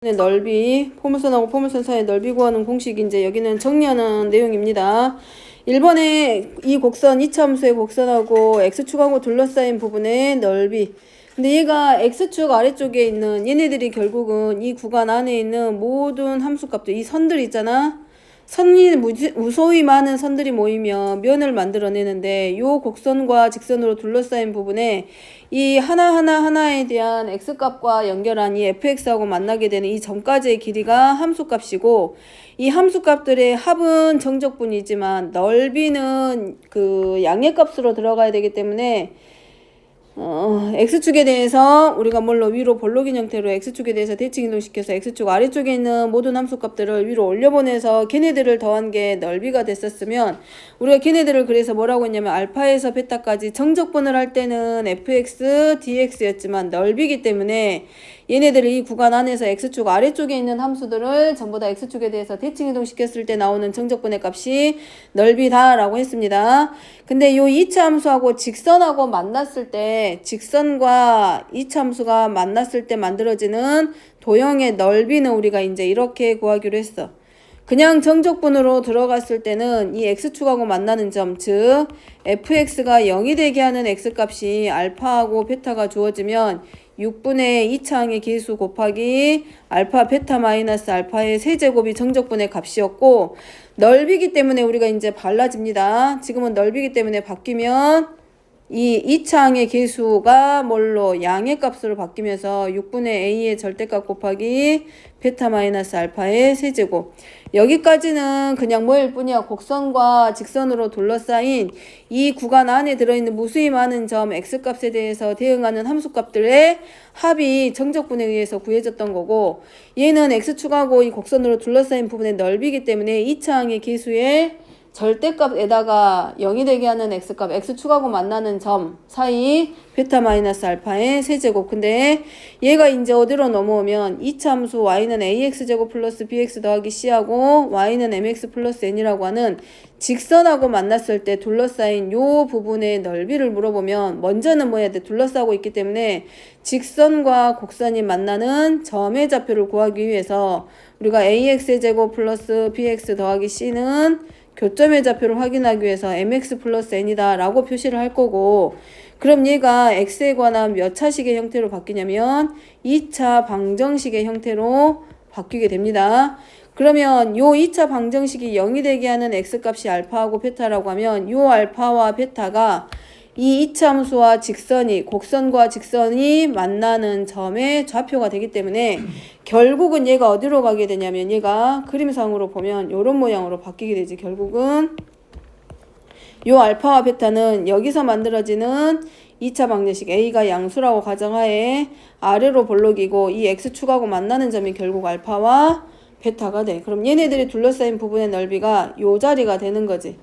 넓이, 포물선하고 포물선 사이의 넓이 구하는 공식 이제 여기는 정리하는 내용입니다. 1번에 이 곡선, 이차 함수의 곡선하고 x축하고 둘러싸인 부분의 넓이. 근데 얘가 x축 아래쪽에 있는 얘네들이 결국은 이 구간 안에 있는 모든 함수값들, 이 선들 있잖아. 선이 무소히 많은 선들이 모이면 면을 만들어내는데 요 곡선과 직선으로 둘러싸인 부분에 이 하나에 대한 x값과 연결한 이 fx하고 만나게 되는 이 점까지의 길이가 함수값이고, 이 함수값들의 합은 정적분이지만 넓이는 그 양의값으로 들어가야 되기 때문에 x축에 대해서 우리가 뭘로 위로 볼록인 형태로 x축에 대해서 대칭 이동시켜서 x축 아래쪽에 있는 모든 함수값들을 위로 올려보내서 걔네들을 더한 게 넓이가 됐었으면, 우리가 걔네들을 그래서 뭐라고 했냐면 알파에서 베타까지 정적분을 할 때는 fx, dx였지만 넓이기 때문에 얘네들을 이 구간 안에서 x축 아래쪽에 있는 함수들을 전부 다 x축에 대해서 대칭 이동시켰을 때 나오는 정적분의 값이 넓이다라고 했습니다. 근데 요 2차 함수하고 직선하고 만났을 때, 직선과 2차 함수가 만났을 때 만들어지는 도형의 넓이는 우리가 이제 이렇게 구하기로 했어. 그냥 정적분으로 들어갔을 때는 이 x축하고 만나는 점, 즉 fx가 0이 되게 하는 x값이 알파하고 베타가 주어지면 6분의 2차항의 계수 곱하기 알파 베타 마이너스 알파의 세제곱이 정적분의 값이었고, 넓이기 때문에 우리가 이제 발라집니다. 지금은 넓이기 때문에 바뀌면 이 2차항의 계수가 뭘로 양의 값으로 바뀌면서 6분의 a의 절대값 곱하기 베타 마이너스 알파의 세제곱. 여기까지는 그냥 뭐일 뿐이야. 곡선과 직선으로 둘러싸인 이 구간 안에 들어있는 무수히 많은 점 x값에 대해서 대응하는 함수값들의 합이 정적분에 의해서 구해졌던 거고, 얘는 x축하고 이 곡선으로 둘러싸인 부분의 넓이기 때문에 2차항의 계수의 절대값에다가 0이 되게 하는 x값, x축하고 만나는 점 사이 베타 마이너스 알파의 세제곱. 근데 얘가 이제 어디로 넘어오면 2차 함수 y는 ax제곱 플러스 bx 더하기 c하고 y는 mx 플러스 n이라고 하는 직선하고 만났을 때 둘러싸인 요 부분의 넓이를 물어보면, 먼저는 뭐 해야 돼? 둘러싸고 있기 때문에 직선과 곡선이 만나는 점의 좌표를 구하기 위해서 우리가 ax제곱 플러스 bx 더하기 c는 교점의 좌표를 확인하기 위해서 mx 플러스 n이다 라고 표시를 할 거고, 그럼 얘가 x에 관한 몇 차식의 형태로 바뀌냐면 2차 방정식의 형태로 바뀌게 됩니다. 그러면 요 2차 방정식이 0이 되게 하는 x값이 알파하고 베타라고 하면 요 알파와 베타가 이 2차 함수와 직선이, 곡선과 직선이 만나는 점의 좌표가 되기 때문에 결국은 얘가 어디로 가게 되냐면, 얘가 그림상으로 보면 요런 모양으로 바뀌게 되지. 결국은 요 알파와 베타는 여기서 만들어지는 2차 방정식 a가 양수라고 가정하에 아래로 볼록이고, 이 x축하고 만나는 점이 결국 알파와 베타가 돼. 그럼 얘네들이 둘러싸인 부분의 넓이가 요 자리가 되는 거지.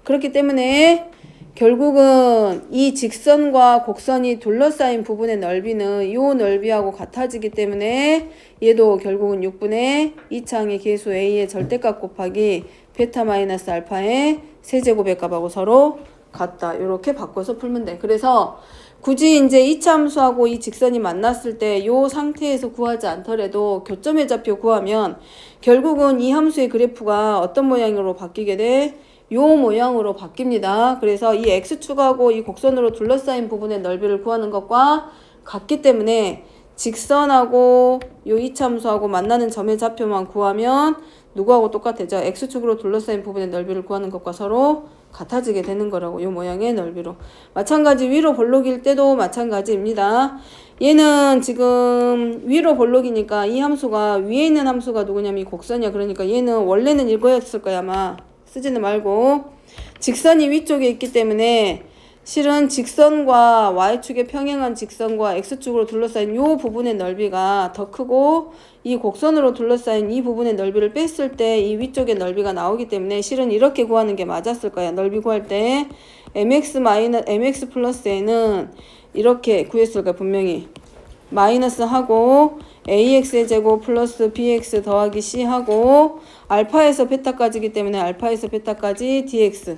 그렇기 때문에 결국은 이 직선과 곡선이 둘러싸인 부분의 넓이는 요 넓이하고 같아지기 때문에 얘도 결국은 6분의 2차항의 계수 a의 절대값 곱하기 베타 마이너스 알파의 세제곱의 값하고 서로 같다. 이렇게 바꿔서 풀면 돼. 그래서 굳이 이제 2차 함수하고 이 직선이 만났을 때 요 상태에서 구하지 않더라도 교점의 좌표 구하면 결국은 이 함수의 그래프가 어떤 모양으로 바뀌게 돼? 요 모양으로 바뀝니다. 그래서 이 x축하고 이 곡선으로 둘러싸인 부분의 넓이를 구하는 것과 같기 때문에 직선하고 요 2차 함수하고 만나는 점의 좌표만 구하면 누구하고 똑같아져? x축으로 둘러싸인 부분의 넓이를 구하는 것과 서로 같아지게 되는 거라고. 요 모양의 넓이로. 마찬가지 위로 볼록일 때도 마찬가지입니다. 얘는 지금 위로 볼록이니까 이 함수가, 위에 있는 함수가 누구냐면 이 곡선이야. 그러니까 얘는 원래는 이거였을 거야 아마. 쓰지는 말고. 직선이 위쪽에 있기 때문에 실은 직선과 y축에 평행한 직선과 x축으로 둘러싸인 이 부분의 넓이가 더 크고, 이 곡선으로 둘러싸인 이 부분의 넓이를 뺐을 때 이 위쪽의 넓이가 나오기 때문에 실은 이렇게 구하는 게 맞았을 거야. 넓이 구할 때 mx 플러스 n은 이렇게 구했을 거야 분명히. 마이너스 하고 ax의 제곱 플러스 bx 더하기 c 하고 알파에서 베타까지이기 때문에 알파에서 베타까지 dx.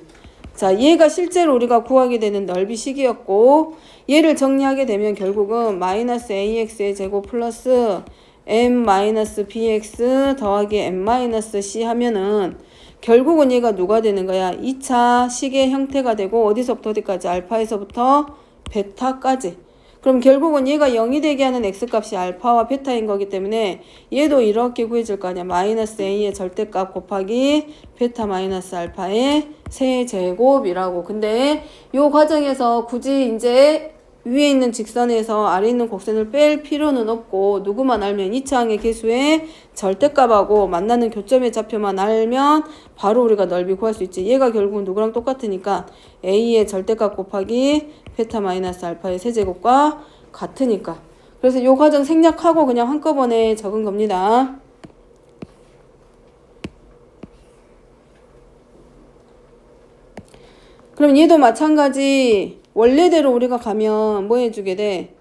자, 얘가 실제로 우리가 구하게 되는 넓이식이었고, 얘를 정리하게 되면 결국은 마이너스 ax의 제곱 플러스 m-bx 더하기 m-c 하면은 결국은 얘가 누가 되는 거야? 2차 식의 형태가 되고 어디서부터 어디까지? 알파에서부터 베타까지. 그럼 결국은 얘가 0이 되게 하는 x값이 알파와 베타인 거기 때문에 얘도 이렇게 구해질 거 아니야. 마이너스 a의 절대값 곱하기 베타 마이너스 알파의 세제곱이라고. 근데 요 과정에서 굳이 이제 위에 있는 직선에서 아래 있는 곡선을 뺄 필요는 없고 누구만 알면 2차항의 계수의 절대값하고 만나는 교점의 좌표만 알면 바로 우리가 넓이 구할 수 있지. 얘가 결국은 누구랑 똑같으니까 a의 절대값 곱하기 베타 마이너스 알파의 세제곱과 같으니까. 그래서 이 과정 생략하고 그냥 한꺼번에 적은 겁니다. 그럼 얘도 마찬가지 원래대로 우리가 가면 뭐 해주게 돼?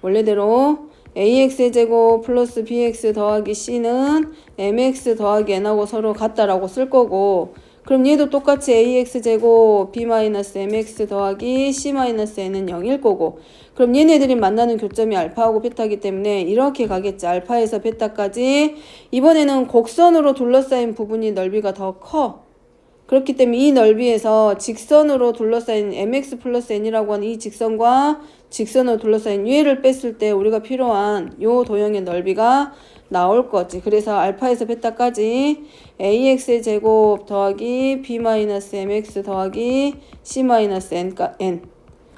원래대로 ax의 제곱 플러스 bx 더하기 c는 mx 더하기 n하고 서로 같다라고 쓸 거고, 그럼 얘도 똑같이 ax 제곱 b-mx 더하기 c-n은 0일 거고, 그럼 얘네들이 만나는 교점이 알파하고 베타이기 때문에 이렇게 가겠지. 알파에서 베타까지. 이번에는 곡선으로 둘러싸인 부분이 넓이가 더 커. 그렇기 때문에 이 넓이에서 직선으로 둘러싸인 mx 플러스 n이라고 하는 이 직선과 직선으로 둘러싸인 얘를 뺐을 때 우리가 필요한 요 도형의 넓이가 나올 거지. 그래서 알파에서 베타까지 ax의 제곱 더하기 b-mx 더하기 c-n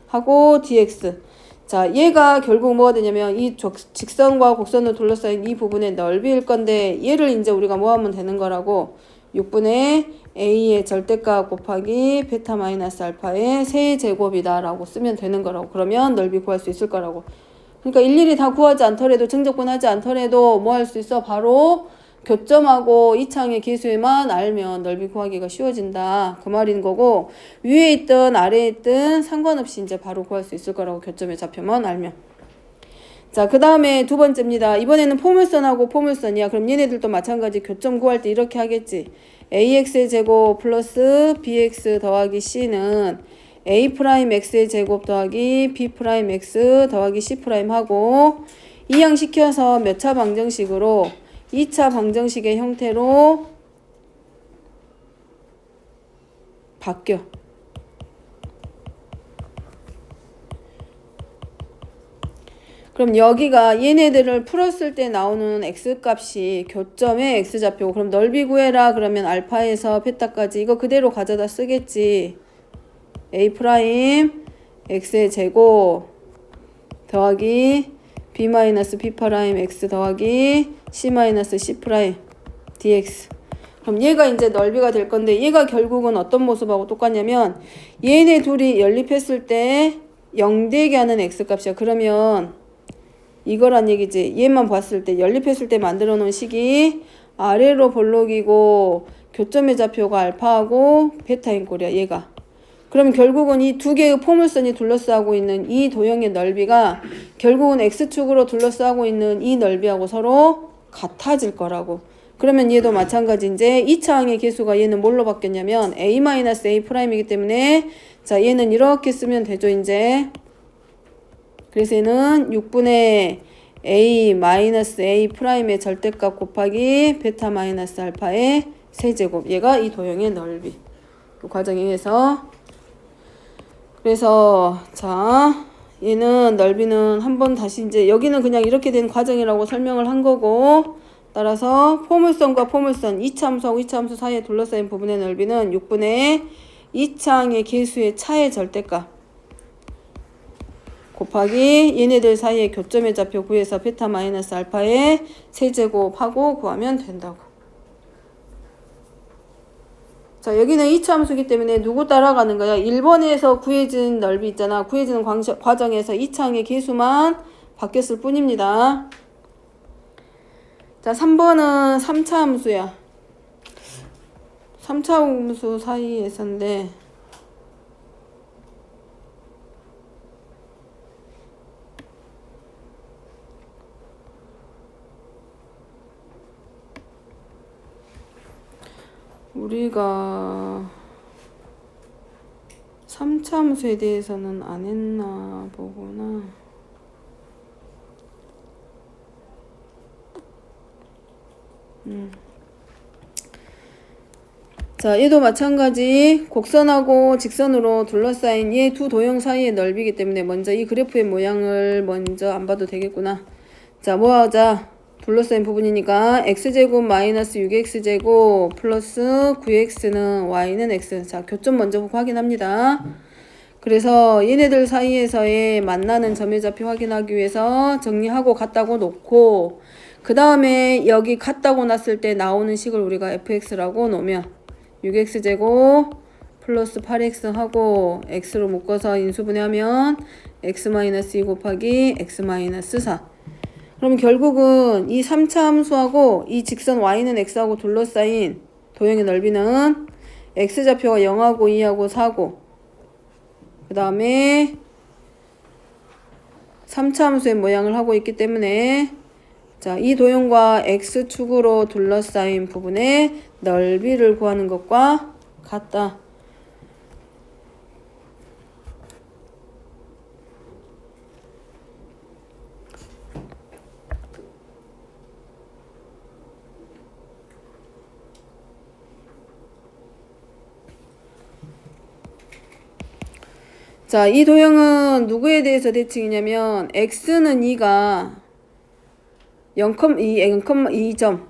하고 dx. 자, 얘가 결국 뭐가 되냐면 이 직선과 곡선으로 둘러싸인 이 부분의 넓이일 건데 얘를 이제 우리가 뭐 하면 되는 거라고? 6분의 a의 절대값 곱하기 베타 마이너스 알파의 세제곱이다 라고 쓰면 되는 거라고. 그러면 넓이 구할 수 있을 거라고. 그러니까 일일이 다 구하지 않더라도 증적분 하지 않더라도 뭐 할 수 있어? 바로 교점하고 이차항의 계수에만 알면 넓이 구하기가 쉬워진다 그 말인 거고, 위에 있든 아래에 있든 상관없이 이제 바로 구할 수 있을 거라고 교점의 좌표만 알면. 자, 그 다음에 두 번째입니다. 이번에는 포물선하고 포물선이야. 그럼 얘네들도 마찬가지 교점 구할 때 이렇게 하겠지. ax의 제곱 플러스 bx 더하기 c는 a'x의 제곱 더하기 b'x 더하기 c' 하고 이항시켜서 몇 차 방정식으로 2차 방정식의 형태로 바뀌어. 그럼 여기가 얘네들을 풀었을 때 나오는 x값이 교점의 x좌표고, 그럼 넓이 구해라 그러면 알파에서 베타까지 이거 그대로 가져다 쓰겠지. a' x의 제곱 더하기 b-b' 더하기 c-c' dx. 그럼 얘가 이제 넓이가 될 건데 얘가 결국은 어떤 모습하고 똑같냐면 얘네 둘이 연립했을 때 0되게 하는 x값이야. 그러면 이거란 얘기지. 얘만 봤을 때 연립했을 때 만들어 놓은 식이 아래로 볼록이고 교점의 좌표가 알파하고 베타인 꼴이야 얘가. 그럼 결국은 이 두 개의 포물선이 둘러싸고 있는 이 도형의 넓이가 결국은 x축으로 둘러싸고 있는 이 넓이하고 서로 같아질 거라고. 그러면 얘도 마찬가지. 이제 2차항의 계수가 얘는 뭘로 바뀌었냐면 a-a'이기 때문에 자 얘는 이렇게 쓰면 되죠 이제. 그래서 얘는 6분의 a-a''의 절대값 곱하기 베타 마이너스 알파의 세제곱. 얘가 이 도형의 넓이. 이 과정에 의해서. 그래서 자 얘는 넓이는 한번 다시 이제 여기는 그냥 이렇게 된 과정이라고 설명을 한 거고, 따라서 포물선과 포물선 2차 함수하고 2차 함수 사이에 둘러싸인 부분의 넓이는 6분의 2차항의 계수의 차의 절대값 곱하기 얘네들 사이의 교점의 좌표 구해서 베타 마이너스 알파의 세제곱하고 구하면 된다고. 자, 여기는 2차 함수기 때문에 누구 따라가는 거야? 1번에서 구해진 넓이 있잖아. 구해지는 과정에서 2차항의 계수만 바뀌었을 뿐입니다. 자, 3번은 3차 함수야. 3차 함수 사이에서인데 우리가 3차 함수에 대해서는 안 했나 보구나. 자, 얘도 마찬가지 곡선하고 직선으로 둘러싸인 이 두 도형 사이의 넓이기 때문에 먼저 이 그래프의 모양을 먼저 안 봐도 되겠구나. 자, 뭐 하자? 둘러싸인 부분이니까 x제곱 마이너스 6x제곱 플러스 9x는 y는 x. 자, 교점 먼저 확인합니다. 그래서 얘네들 사이에서의 만나는 점의 좌표 확인하기 위해서 정리하고 같다고 놓고 그 다음에 여기 같다고 놨을 때 나오는 식을 우리가 fx라고 놓으면 6x제곱 플러스 8x 하고 x로 묶어서 인수분해하면 x-2 곱하기 x-4. 그럼 결국은 이 3차 함수하고 이 직선 y는 x하고 둘러싸인 도형의 넓이는 x좌표가 0하고 2하고 4고 그 다음에 3차 함수의 모양을 하고 있기 때문에 자, 이 도형과 x축으로 둘러싸인 부분의 넓이를 구하는 것과 같다. 자, 이 도형은 누구에 대해서 대칭이냐면 x는 2가 0,2점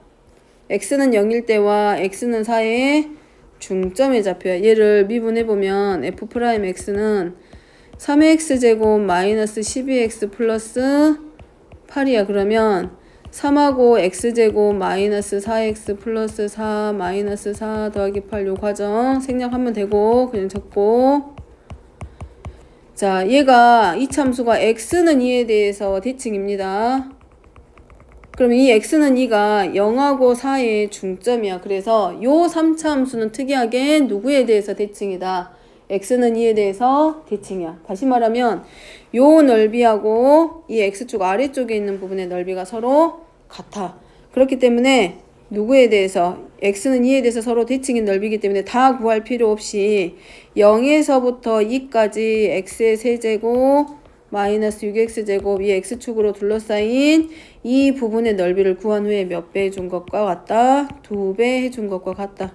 x는 0일 때와 x는 4의 중점의 좌표야. 얘를 미분해보면 f'x는 3x제곱 마이너스 12x 플러스 8이야. 그러면 3하고 x제곱 마이너스 4x 플러스 4 마이너스 4 더하기 8 요 과정 생략하면 되고 그냥 적고 자, 얘가 이 참수가 x는 2에 대해서 대칭입니다. 그럼 이 x는 2가 0하고 4의 중점이야. 그래서 요 3차 함수는 특이하게 누구에 대해서 대칭이다. x는 2에 대해서 대칭이야. 다시 말하면 요 넓이하고 이 x축 아래쪽에 있는 부분의 넓이가 서로 같아. 그렇기 때문에 누구에 대해서 x는 2에 대해서 서로 대칭인 넓이기 때문에 다 구할 필요 없이 0에서부터 2까지 x의 세제곱 마이너스 6x제곱 이 x축으로 둘러싸인 이 부분의 넓이를 구한 후에 몇 배 해준 것과 같다? 2배 해준 것과 같다.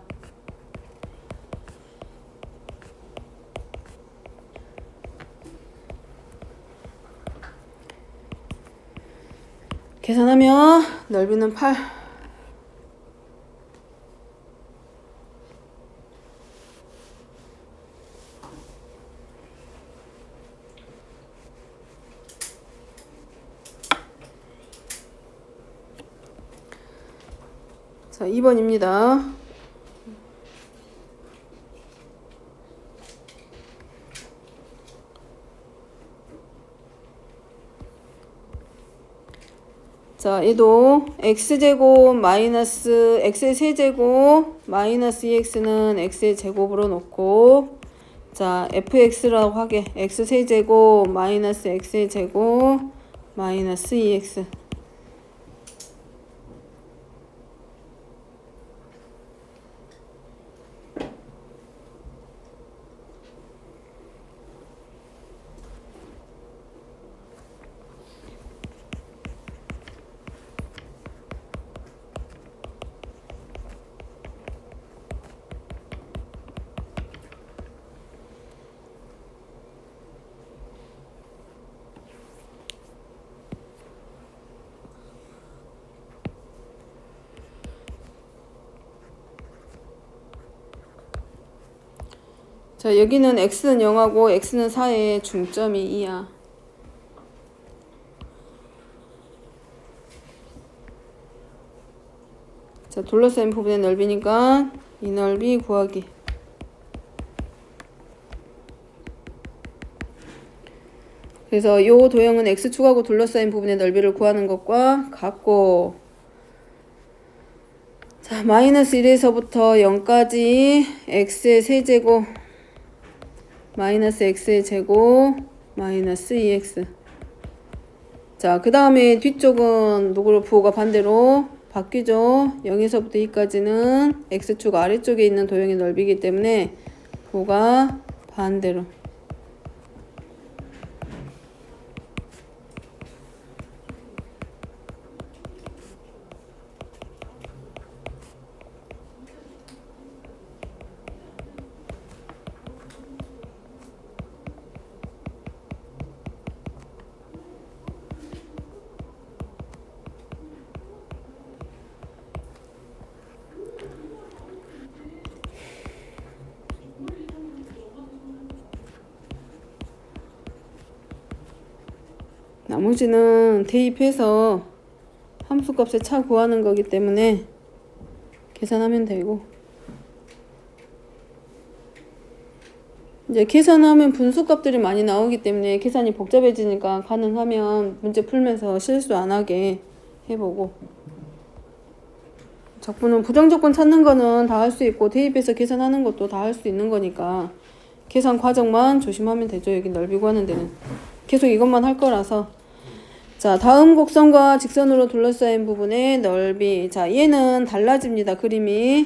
계산하면 넓이는 8. 자, 2번입니다. 자, 얘도 x제곱 마이너스 x의 세제곱 마이너스 2x는 x의 제곱으로 놓고 자, fx라고 하게 x 세제곱 마이너스 x의 제곱 마이너스 2x 자, 여기는 x는 0하고 x는 4의 중점이 2야. 자, 둘러싸인 부분의 넓이니까 이 넓이 구하기. 그래서 요 도형은 x축하고 둘러싸인 부분의 넓이를 구하는 것과 같고 자, 마이너스 1에서부터 0까지 x의 세제곱 마이너스 x의 제곱 마이너스 2x 자, 그 다음에 뒤쪽은 누구로 부호가 반대로 바뀌죠. 0에서부터 2까지는 x축 아래쪽에 있는 도형의 넓이기 때문에 부호가 반대로 나머지는 대입해서 함수값의 차 구하는 거기 때문에 계산하면 되고, 이제 계산하면 분수값들이 많이 나오기 때문에 계산이 복잡해지니까 가능하면 문제 풀면서 실수 안 하게 해보고, 적분은 부정적분 찾는 거는 다 할 수 있고 대입해서 계산하는 것도 다 할 수 있는 거니까 계산 과정만 조심하면 되죠. 여기 넓이 구하는 데는 계속 이것만 할 거라서. 자, 다음 곡선과 직선으로 둘러싸인 부분의 넓이. 자, 얘는 달라집니다. 그림이.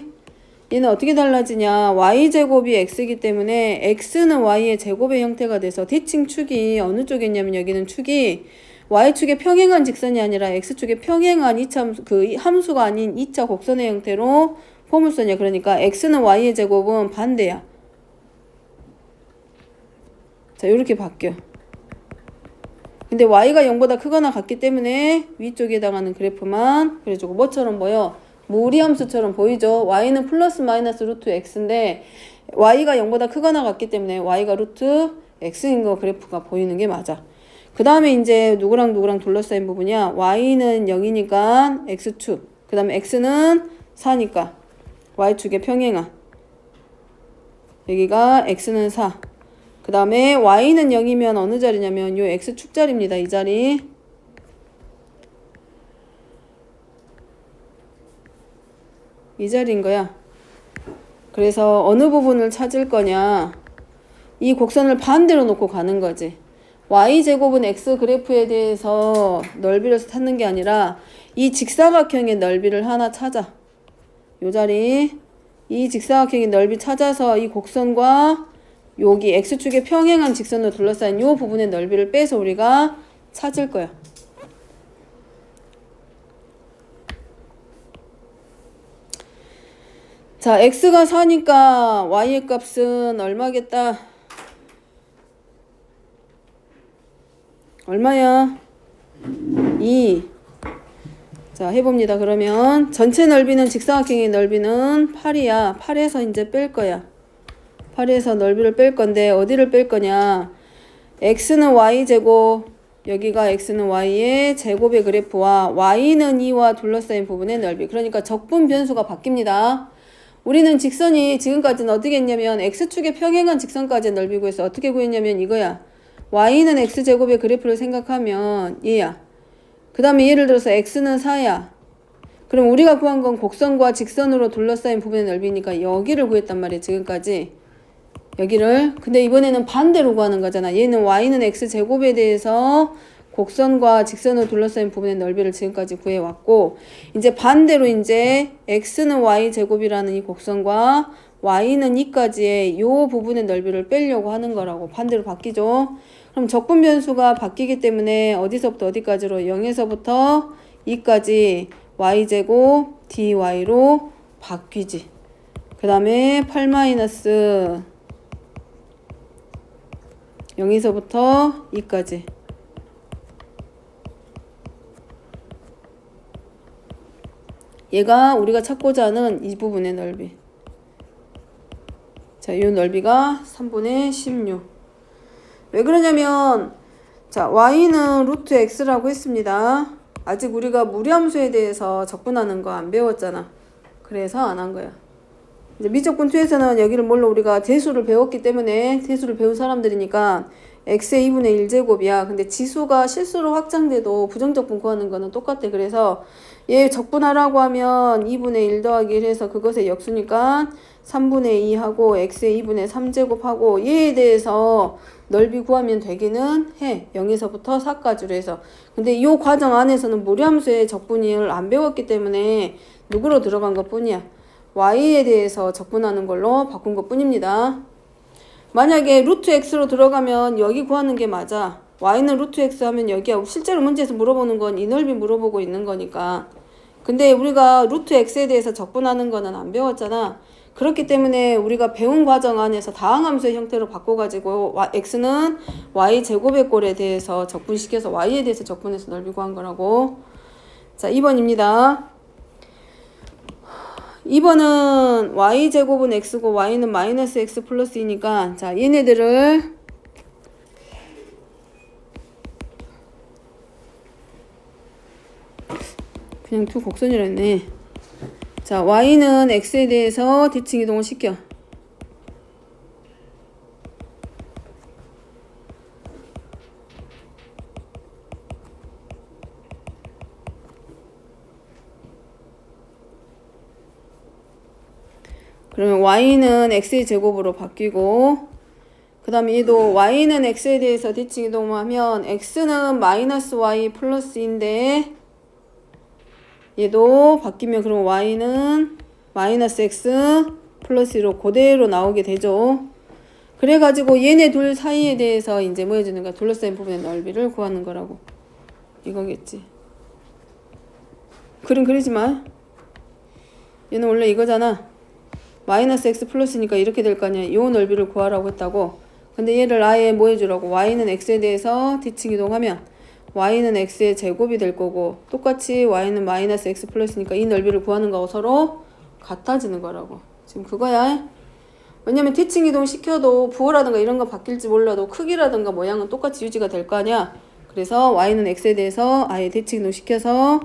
얘는 어떻게 달라지냐. y제곱이 x이기 때문에 x는 y의 제곱의 형태가 돼서 대칭 축이 어느 쪽에 있냐면 여기는 축이 y축에 평행한 직선이 아니라 x축에 평행한 2차 그 함수가 아닌 2차 곡선의 형태로 포물선이야. 그러니까 x는 y의 제곱은 반대야. 자, 요렇게 바뀌어. 근데 y가 0보다 크거나 같기 때문에 위쪽에 해당하는 그래프만 그려주고, 뭐처럼 보여? 무리함수처럼 보이죠? y는 플러스 마이너스 루트 x인데 y가 0보다 크거나 같기 때문에 y가 루트 x인 거 그래프가 보이는 게 맞아. 그 다음에 이제 누구랑 누구랑 둘러싸인 부분이야. y는 0이니까 x축, 그 다음에 x는 4니까 y축에 평행한, 여기가 x는 4, 그 다음에 y는 0이면 어느 자리냐면 요 x축 자리입니다. 이 자리. 이 자리인 거야. 그래서 어느 부분을 찾을 거냐, 이 곡선을 반대로 놓고 가는 거지. y제곱은 x 그래프에 대해서 넓이를 찾는 게 아니라 이 직사각형의 넓이를 하나 찾아. 요 자리, 이 직사각형의 넓이 찾아서 이 곡선과 여기 x축에 평행한 직선으로 둘러싸인 요 부분의 넓이를 빼서 우리가 찾을 거야. 자, x가 4니까 y의 값은 얼마겠다? 얼마야? 2. 자, 해봅니다. 그러면 전체 넓이는, 직사각형의 넓이는 8이야. 8에서 이제 뺄 거야. 8에서 넓이를 뺄 건데 어디를 뺄 거냐. x는 y제곱, 여기가 x는 y의 제곱의 그래프와 y는 2와 둘러싸인 부분의 넓이. 그러니까 적분 변수가 바뀝니다. 우리는 직선이 지금까지는 어떻게 했냐면 x축에 평행한 직선까지의 넓이 구해서 어떻게 구했냐면 이거야. y는 x제곱의 그래프를 생각하면 얘야. 그 다음에 예를 들어서 x는 4야. 그럼 우리가 구한 건 곡선과 직선으로 둘러싸인 부분의 넓이니까 여기를 구했단 말이야. 지금까지 여기를. 근데 이번에는 반대로 구하는 거잖아. 얘는 y는 x제곱에 대해서 곡선과 직선으로 둘러싸인 부분의 넓이를 지금까지 구해왔고, 이제 반대로 이제 x는 y제곱이라는 이 곡선과 y는 2까지의 요 부분의 넓이를 빼려고 하는 거라고. 반대로 바뀌죠. 그럼 적분 변수가 바뀌기 때문에 어디서부터 어디까지로? 0에서부터 2까지 y제곱 dy로 바뀌지. 그 다음에 8 마이너스 0에서부터 2까지. 얘가 우리가 찾고자 하는 이 부분의 넓이. 자, 이 넓이가 3분의 16. 왜 그러냐면, 자, y는 루트 x라고 했습니다. 아직 우리가 무리함수에 대해서 적분하는 거 안 배웠잖아. 그래서 안 한 거야. 이제 미적분 2에서는 여기를 뭘로 우리가 대수를 배웠기 때문에, 대수를 배운 사람들이니까 x의 2분의 1제곱이야. 근데 지수가 실수로 확장돼도 부정적분 구하는 거는 똑같아. 그래서 얘 적분하라고 하면 2분의 1 더하기 1 해서 그것의 역수니까 3분의 2 하고 x의 2분의 3제곱 하고, 얘에 대해서 넓이 구하면 되기는 해. 0에서부터 4까지로 해서. 근데 이 과정 안에서는 무리함수의 적분을 안 배웠기 때문에 누구로 들어간 것 뿐이야. y에 대해서 적분하는 걸로 바꾼 것 뿐입니다. 만약에 루트 x로 들어가면 여기 구하는 게 맞아. y는 루트 x 하면 여기야. 실제로 문제에서 물어보는 건 이 넓이 물어보고 있는 거니까. 근데 우리가 루트 x에 대해서 적분하는 거는 안 배웠잖아. 그렇기 때문에 우리가 배운 과정 안에서 다항함수의 형태로 바꿔가지고 x는 y제곱의 꼴에 대해서 적분시켜서 y에 대해서 적분해서 넓이 구한 거라고. 자, 2번입니다. 2번은 y제곱은 x고 y는 마이너스 x 플러스 2니까, 자, 얘네들을 그냥 두 곡선이라 했네. 자, y는 x에 대해서 대칭 이동을 시켜. 그러면 y는 x의 제곱으로 바뀌고, 그 다음에 얘도 y는 x에 대해서 대칭 이동하면 x는 마이너스 y 플러스인데 얘도 바뀌면 그럼 y는 마이너스 x 플러스 1로 그대로 나오게 되죠. 그래가지고 얘네 둘 사이에 대해서 이제 뭐 해주는가? 둘러싸인 부분의 넓이를 구하는 거라고. 이거겠지. 그림 그리지 마. 얘는 원래 이거잖아. 마이너스 x 플러스니까 이렇게 될 거 아니야. 이 넓이를 구하라고 했다고. 근데 얘를 아예 뭐 해주라고? y는 x에 대해서 대칭 이동하면 y는 x의 제곱이 될 거고, 똑같이 y는 마이너스 x 플러스니까 이 넓이를 구하는 거하고 서로 같아지는 거라고. 지금 그거야. 왜냐면 대칭 이동 시켜도 부호라든가 이런 거 바뀔지 몰라도 크기라든가 모양은 똑같이 유지가 될 거 아니야. 그래서 y는 x에 대해서 아예 대칭 이동 시켜서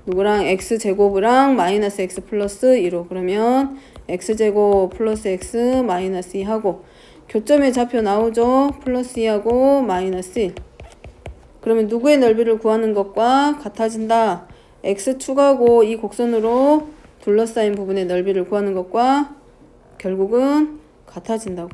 누구랑 x 제곱이랑 마이너스 x 플러스 2로, 그러면 x 제곱 플러스 x 마이너스 2 하고 교점의 좌표 나오죠. 플러스 2하고 마이너스 1. 그러면 누구의 넓이를 구하는 것과 같아진다. x축하고 이 곡선으로 둘러싸인 부분의 넓이를 구하는 것과 결국은 같아진다고.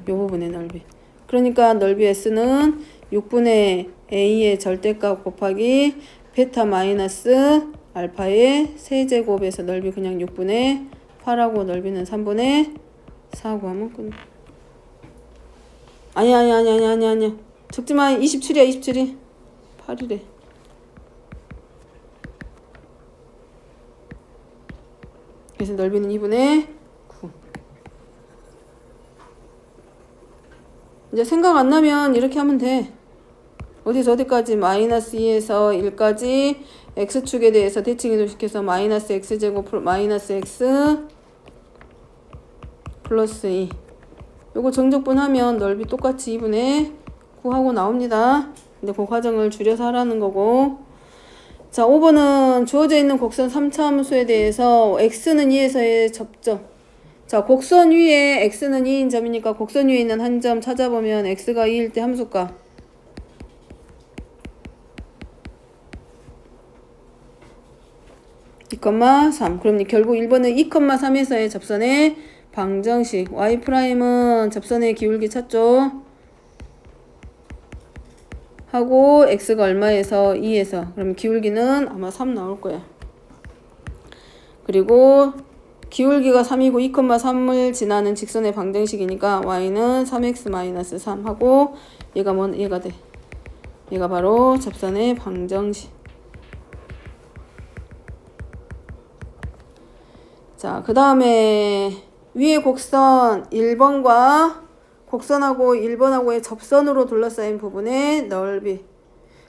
이 부분의 넓이. 그러니까 넓이 s는 6분의 a의 절대값 곱하기 베타 마이너스 알파의 세제곱에서 넓이 그냥 6분의 8하고 넓이는 3분의 4하고 하면 끝나. 아니야. 적지마. 27이야 27이. 8이래. 그래서 넓이는 2분의 9. 이제 생각 안 나면 이렇게 하면 돼. 어디서 어디까지? 마이너스 2에서 1까지 x축에 대해서 대칭 이동시켜서 마이너스 x제곱 마이너스 x 플러스 2. 요거 정적분하면 넓이 똑같이 2분의 9하고 나옵니다. 근데 그 과정을 줄여서 하라는 거고. 자, 5번은 주어져 있는 곡선 3차 함수에 대해서 x는 2에서의 접점. 자, 곡선 위에 x는 2인 점이니까 곡선 위에 있는 한 점 찾아보면 x가 2일 때 함수가 2,3. 그럼 결국 1번은 2,3에서의 접선의 방정식. y'은 접선의 기울기 찾죠. 하고 x가 얼마에서 2에서. 그럼 기울기는 아마 3 나올 거야. 그리고 기울기가 3이고 2,3을 지나는 직선의 방정식이니까 y는 3x-3 하고 얘가 얘가 돼. 얘가 바로 접선의 방정식. 자, 그 다음에 위에 곡선 1번과 곡선하고 1번하고의 접선으로 둘러싸인 부분의 넓이.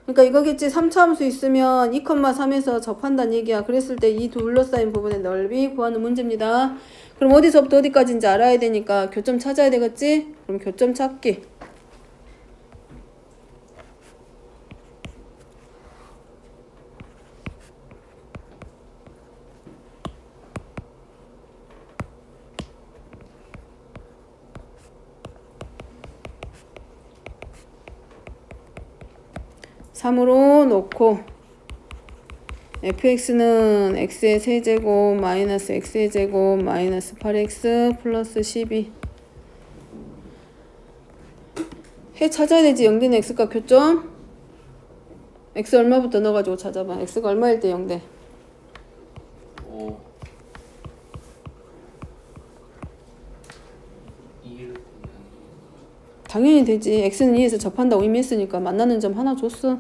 그러니까 이거겠지. 3차 함수 있으면 2,3에서 접한다는 얘기야. 그랬을 때 이 둘러싸인 부분의 넓이 구하는 문제입니다. 그럼 어디서부터 어디까지인지 알아야 되니까 교점 찾아야 되겠지? 그럼 교점 찾기. (3으로) 놓고 fx는 x의 세제곱 마이너스 x의 제곱 마이너스 8x 플러스 12 해 찾아야 되지. 0되는 x값 교점. x 얼마부터 넣어가지고 찾아봐. x가 얼마일 때 0돼? 당연히 되지. x는 2에서 접한다고 이미 했으니까 만나는 점 하나 줬어.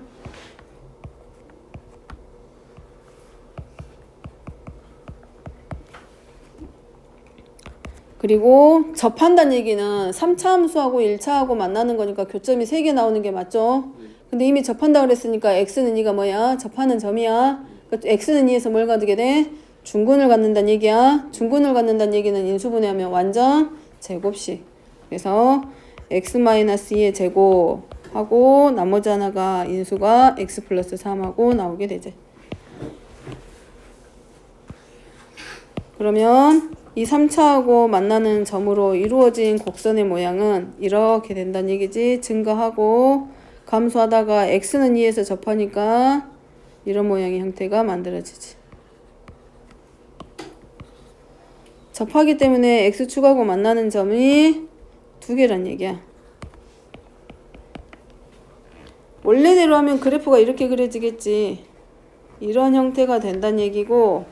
그리고 접한다는 얘기는 3차 함수하고 1차하고 만나는 거니까 교점이 3개 나오는 게 맞죠? 근데 이미 접한다고 그랬으니까 x는 2가 뭐야? 접하는 점이야. 그러니까 x는 2에서 뭘 갖게 돼? 중근을 갖는다는 얘기야. 중근을 갖는다는 얘기는 인수분해하면 완전 제곱식. 그래서 x-2의 제곱하고 나머지 하나가 인수가 x 플러스 3하고 나오게 되지. 그러면 이 3차하고 만나는 점으로 이루어진 곡선의 모양은 이렇게 된다는 얘기지. 증가하고 감소하다가 x는 2에서 접하니까 이런 모양의 형태가 만들어지지. 접하기 때문에 x축하고 만나는 점이 두 개란 얘기야. 원래대로 하면 그래프가 이렇게 그려지겠지. 이런 형태가 된다는 얘기고,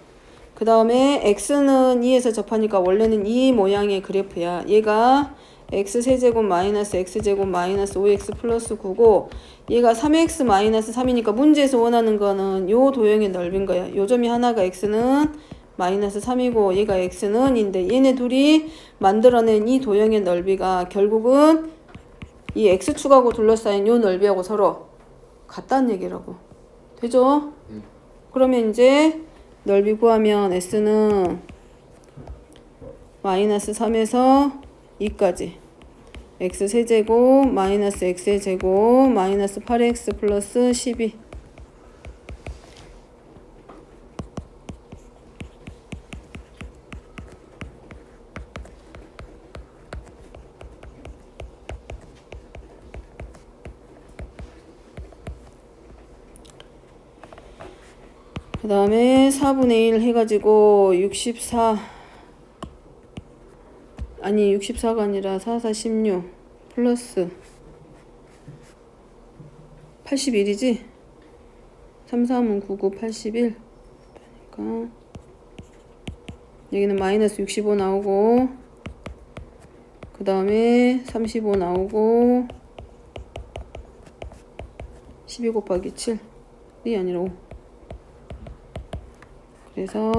그 다음에 x는 2에서 접하니까 원래는 이 모양의 그래프야. 얘가 x세제곱 마이너스 x제곱 마이너스 5x 플러스 9고 얘가 3x 마이너스 3이니까 문제에서 원하는 거는 요 도형의 넓인 거야. 요 점이 하나가 x는 마이너스 3이고 얘가 x는 인데 얘네 둘이 만들어낸 이 도형의 넓이가 결국은 이 x축하고 둘러싸인 요 넓이하고 서로 같다는 얘기라고. 되죠? 그러면 이제 넓이 구하면 s는 마이너스 3에서 2까지 x세제곱 마이너스 x의 제곱 마이너스 8x 플러스 12 그 다음에 4분의 1 해가지고 64 아니 64가 아니라 4, 4, 16 플러스 81이지? 3, 3은 9, 9, 81 그러니까 여기는 마이너스 65 나오고 그 다음에 35 나오고 12 곱하기 7이 아니라 5 그래서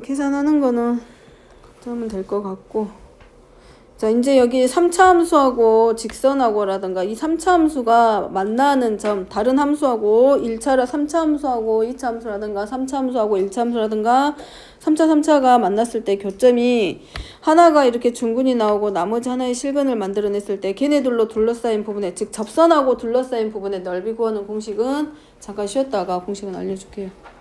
계산하는 거는 하면 될 것 같고 자 이제 여기 3차 함수하고 직선하고라든가 이 3차 함수가 만나는 점 다른 함수하고 1차라 3차 함수하고 2차 함수라든가 3차 함수하고 1차 함수라든가 3차 3차가 만났을 때 교점이 하나가 이렇게 중근이 나오고 나머지 하나의 실근을 만들어냈을 때 걔네들로 둘러싸인 부분에 즉 접선하고 둘러싸인 부분의 넓이 구하는 공식은 잠깐 쉬었다가 공식은 알려줄게요.